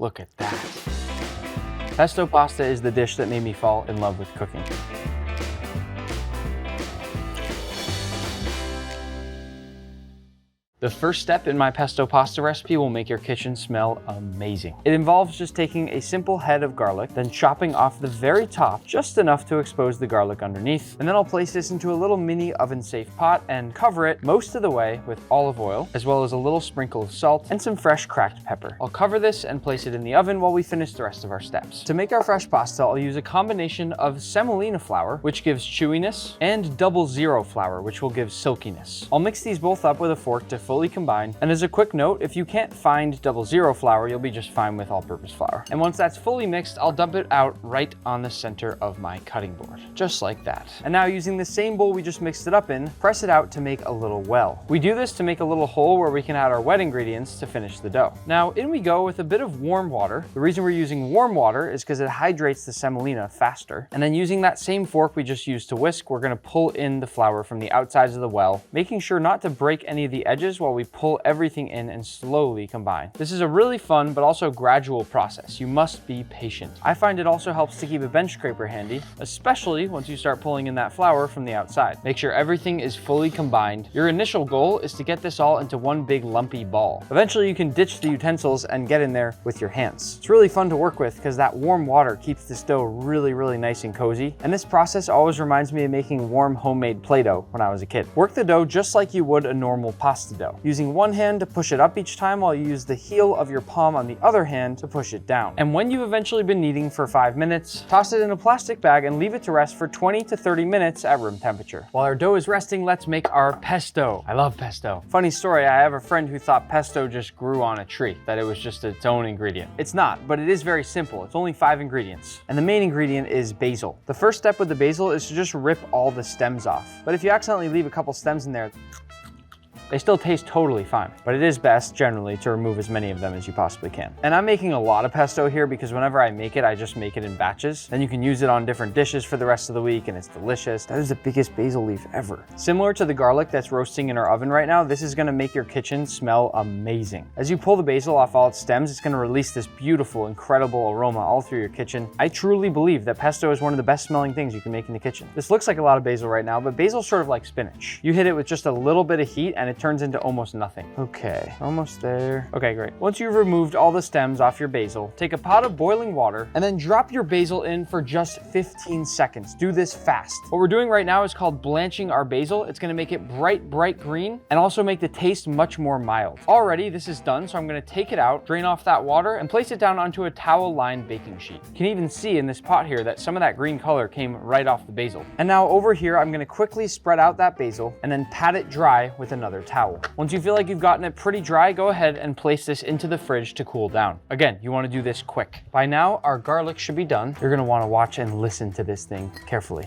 look at that. Pesto pasta is the dish that made me fall in love with cooking. The first step in my pesto pasta recipe will make your kitchen smell amazing. It involves just taking a simple head of garlic, then chopping off the very top just enough to expose the garlic underneath. And then I'll place this into a little mini oven-safe pot and cover it most of the way with olive oil, as well as a little sprinkle of salt and some fresh cracked pepper. I'll cover this and place it in the oven while we finish the rest of our steps. To make our fresh pasta, I'll use a combination of semolina flour, which gives chewiness, and 00 flour, which will give silkiness. I'll mix these both up with a fork to fully combine. And as a quick note, if you can't find 00 flour, you'll be just fine with all-purpose flour. And once that's fully mixed, I'll dump it out right on the center of my cutting board, just like that. And now using the same bowl we just mixed it up in, press it out to make a little well. We do this to make a little hole where we can add our wet ingredients to finish the dough. Now in we go with a bit of warm water. The reason we're using warm water is because it hydrates the semolina faster. And then using that same fork we just used to whisk, we're gonna pull in the flour from the outsides of the well, making sure not to break any of the edges while we pull everything in and slowly combine. This is a really fun but also gradual process. You must be patient. I find it also helps to keep a bench scraper handy, especially once you start pulling in that flour from the outside. Make sure everything is fully combined. Your initial goal is to get this all into one big lumpy ball. Eventually you can ditch the utensils and get in there with your hands. It's really fun to work with because that warm water keeps this dough really nice and cozy. And this process always reminds me of making warm homemade Play-Doh when I was a kid. Work the dough just like you would a normal pasta dough, using one hand to push it up each time while you use the heel of your palm on the other hand to push it down. And when you've eventually been kneading for 5 minutes, toss it in a plastic bag and leave it to rest for 20 to 30 minutes at room temperature. While our dough is resting, let's make our pesto. I love pesto. Funny story, I have a friend who thought pesto just grew on a tree, that it was just its own ingredient. It's not, but it is very simple. It's only 5 ingredients. And the main ingredient is basil. The first step with the basil is to just rip all the stems off. But if you accidentally leave a couple stems in there, they still taste totally fine, but it is best generally to remove as many of them as you possibly can. And I'm making a lot of pesto here because whenever I make it, I just make it in batches. Then you can use it on different dishes for the rest of the week and it's delicious. That is the biggest basil leaf ever. Similar to the garlic that's roasting in our oven right now, this is gonna make your kitchen smell amazing. As you pull the basil off all its stems, it's gonna release this beautiful, incredible aroma all through your kitchen. I truly believe that pesto is one of the best smelling things you can make in the kitchen. This looks like a lot of basil right now, but basil's sort of like spinach. You hit it with just a little bit of heat and it turns into almost nothing. Okay, almost there. Okay, great. Once you've removed all the stems off your basil, take a pot of boiling water and then drop your basil in for just 15 seconds. Do this fast. What we're doing right now is called blanching our basil. It's gonna make it bright green and also make the taste much more mild. Already, this is done, so I'm gonna take it out, drain off that water, and place it down onto a towel-lined baking sheet. You can even see in this pot here that some of that green color came right off the basil. And now over here, I'm gonna quickly spread out that basil and then pat it dry with another towel. Once you feel like you've gotten it pretty dry, go ahead and place this into the fridge to cool down. Again, you want to do this quick. By now, our garlic should be done. You're going to want to watch and listen to this thing carefully.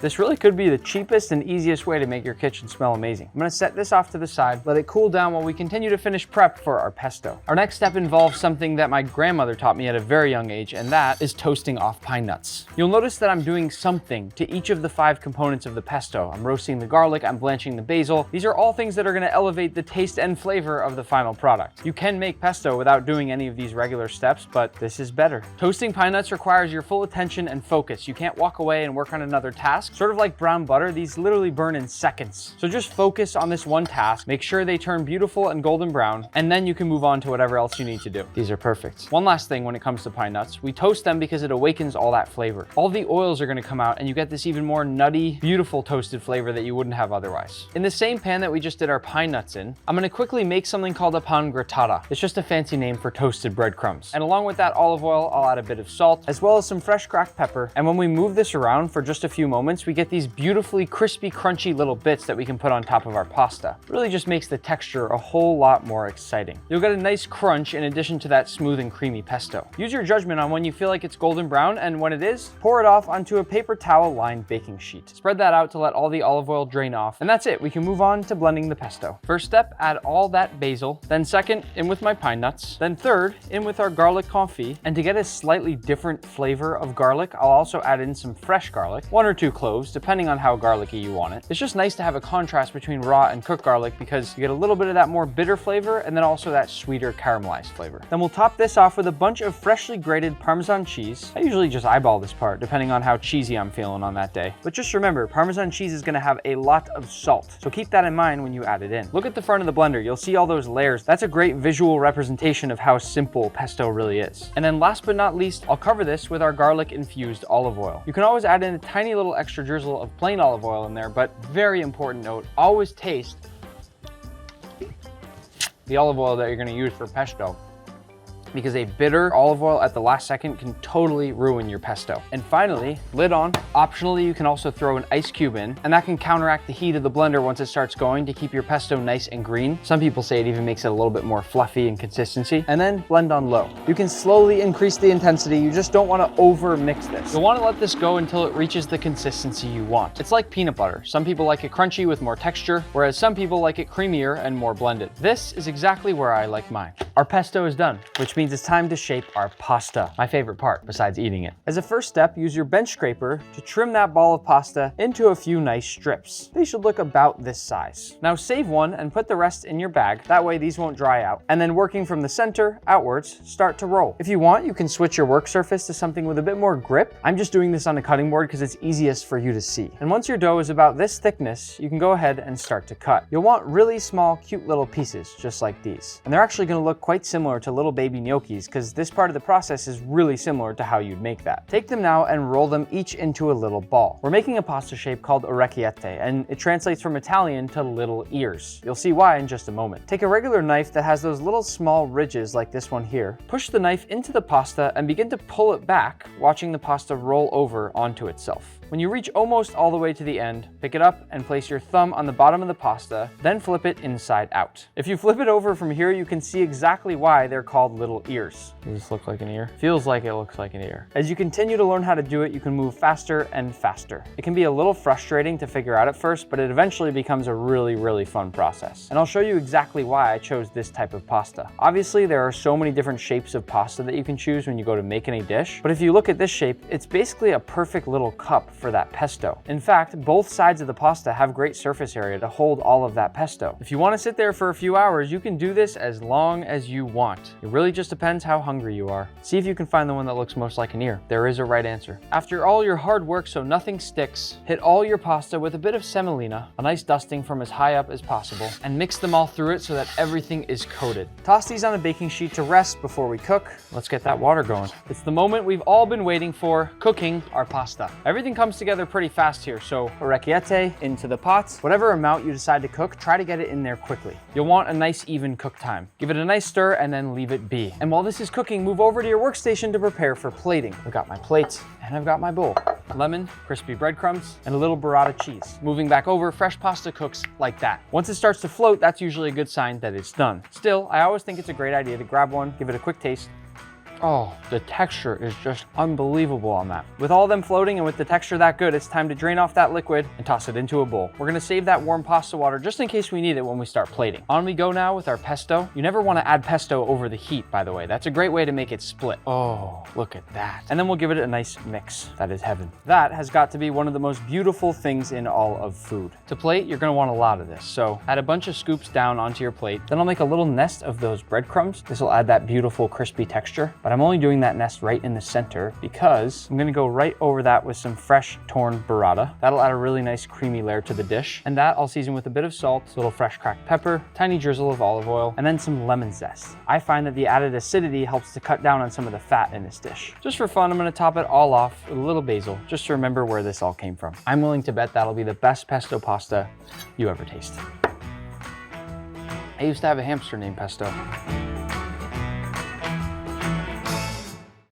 This really could be the cheapest and easiest way to make your kitchen smell amazing. I'm gonna set this off to the side, let it cool down while we continue to finish prep for our pesto. Our next step involves something that my grandmother taught me at a very young age, and that is toasting off pine nuts. You'll notice that I'm doing something to each of the 5 components of the pesto. I'm roasting the garlic, I'm blanching the basil. These are all things that are gonna elevate the taste and flavor of the final product. You can make pesto without doing any of these regular steps, but this is better. Toasting pine nuts requires your full attention and focus. You can't walk away and work on another task. Sort of like brown butter, these literally burn in seconds. So just focus on this one task, make sure they turn beautiful and golden brown, and then you can move on to whatever else you need to do. These are perfect. One last thing when it comes to pine nuts, we toast them because it awakens all that flavor. All the oils are gonna come out and you get this even more nutty, beautiful toasted flavor that you wouldn't have otherwise. In the same pan that we just did our pine nuts in, I'm gonna quickly make something called a pan grattata. It's just a fancy name for toasted breadcrumbs. And along with that olive oil, I'll add a bit of salt, as well as some fresh cracked pepper. And when we move this around for just a few moments, we get these beautifully crispy, crunchy little bits that we can put on top of our pasta. It really just makes the texture a whole lot more exciting. You'll get a nice crunch in addition to that smooth and creamy pesto. Use your judgment on when you feel like it's golden brown, and when it is, pour it off onto a paper towel lined baking sheet. Spread that out to let all the olive oil drain off, and that's it. We can move on to blending the pesto. First step, add all that basil. Then second, in with my pine nuts. Then third, in with our garlic confit. And to get a slightly different flavor of garlic, I'll also add in some fresh garlic, 1 or 2 cloves. cloves, depending on how garlicky you want it. It's just nice to have a contrast between raw and cooked garlic because you get a little bit of that more bitter flavor and then also that sweeter caramelized flavor. Then we'll top this off with a bunch of freshly grated Parmesan cheese. I usually just eyeball this part, depending on how cheesy I'm feeling on that day. But just remember, Parmesan cheese is gonna have a lot of salt, so keep that in mind when you add it in. Look at the front of the blender, you'll see all those layers. That's a great visual representation of how simple pesto really is. And then last but not least, I'll cover this with our garlic infused olive oil. You can always add in a tiny little extra drizzle of plain olive oil in there, but very important note, always taste the olive oil that you're gonna use for pesto, because a bitter olive oil at the last second can totally ruin your pesto. And finally, lid on. Optionally, you can also throw an ice cube in, and that can counteract the heat of the blender once it starts going to keep your pesto nice and green. Some people say it even makes it a little bit more fluffy in consistency. And then blend on low. You can slowly increase the intensity, you just don't wanna over mix this. You'll wanna let this go until it reaches the consistency you want. It's like peanut butter. Some people like it crunchy with more texture, whereas some people like it creamier and more blended. This is exactly where I like mine. Our pesto is done, which means it's time to shape our pasta, my favorite part besides eating it. As a first step, use your bench scraper to trim that ball of pasta into a few nice strips. They should look about this size. Now save one and put the rest in your bag, that way these won't dry out. And then working from the center outwards, start to roll. If you want, you can switch your work surface to something with a bit more grip. I'm just doing this on a cutting board because it's easiest for you to see. And once your dough is about this thickness, you can go ahead and start to cut. You'll want really small, cute little pieces, just like these. And they're actually gonna look quite similar to little baby gnocchis because this part of the process is really similar to how you'd make that. Take them now and roll them each into a little ball. We're making a pasta shape called orecchiette, and it translates from Italian to little ears. You'll see why in just a moment. Take a regular knife that has those little small ridges like this one here. Push the knife into the pasta and begin to pull it back, watching the pasta roll over onto itself. When you reach almost all the way to the end, pick it up and place your thumb on the bottom of the pasta, then flip it inside out. If you flip it over from here, you can see exactly why they're called little ears. Does this look like an ear? Feels like it looks like an ear. As you continue to learn how to do it, you can move faster and faster. It can be a little frustrating to figure out at first, but it eventually becomes a really, really fun process. And I'll show you exactly why I chose this type of pasta. Obviously, there are so many different shapes of pasta that you can choose when you go to make any dish, but if you look at this shape, it's basically a perfect little cup for that pesto. In fact, both sides of the pasta have great surface area to hold all of that pesto. If you want to sit there for a few hours, you can do this as long as you want. It really just depends how hungry you are. See if you can find the one that looks most like an ear. There is a right answer. After all your hard work so nothing sticks, hit all your pasta with a bit of semolina, a nice dusting from as high up as possible, and mix them all through it so that everything is coated. Toss these on a baking sheet to rest before we cook. Let's get that water going. It's the moment we've all been waiting for, cooking our pasta. Everything comes together pretty fast here, so orecchiette into the pot. Whatever amount you decide to cook, try to get it in there quickly. You'll want a nice even cook time. Give it a nice stir and then leave it be. And while this is cooking, move over to your workstation to prepare for plating. I've got my plate and I've got my bowl. Lemon, crispy breadcrumbs, and a little burrata cheese. Moving back over, fresh pasta cooks like that. Once it starts to float, that's usually a good sign that it's done. Still, I always think it's a great idea to grab one, give it a quick taste. Oh, the texture is just unbelievable on that. With all of them floating and with the texture that good, it's time to drain off that liquid and toss it into a bowl. We're gonna save that warm pasta water just in case we need it when we start plating. On we go now with our pesto. You never wanna add pesto over the heat, by the way. That's a great way to make it split. Oh, look at that. And then we'll give it a nice mix. That is heaven. That has got to be one of the most beautiful things in all of food. To plate, you're gonna want a lot of this. So add a bunch of scoops down onto your plate. Then I'll make a little nest of those breadcrumbs. This will add that beautiful crispy texture, but I'm only doing that nest right in the center because I'm gonna go right over that with some fresh torn burrata. That'll add a really nice creamy layer to the dish. And that I'll season with a bit of salt, a little fresh cracked pepper, tiny drizzle of olive oil, and then some lemon zest. I find that the added acidity helps to cut down on some of the fat in this dish. Just for fun, I'm gonna top it all off with a little basil, just to remember where this all came from. I'm willing to bet that'll be the best pesto pasta you ever taste. I used to have a hamster named Pesto.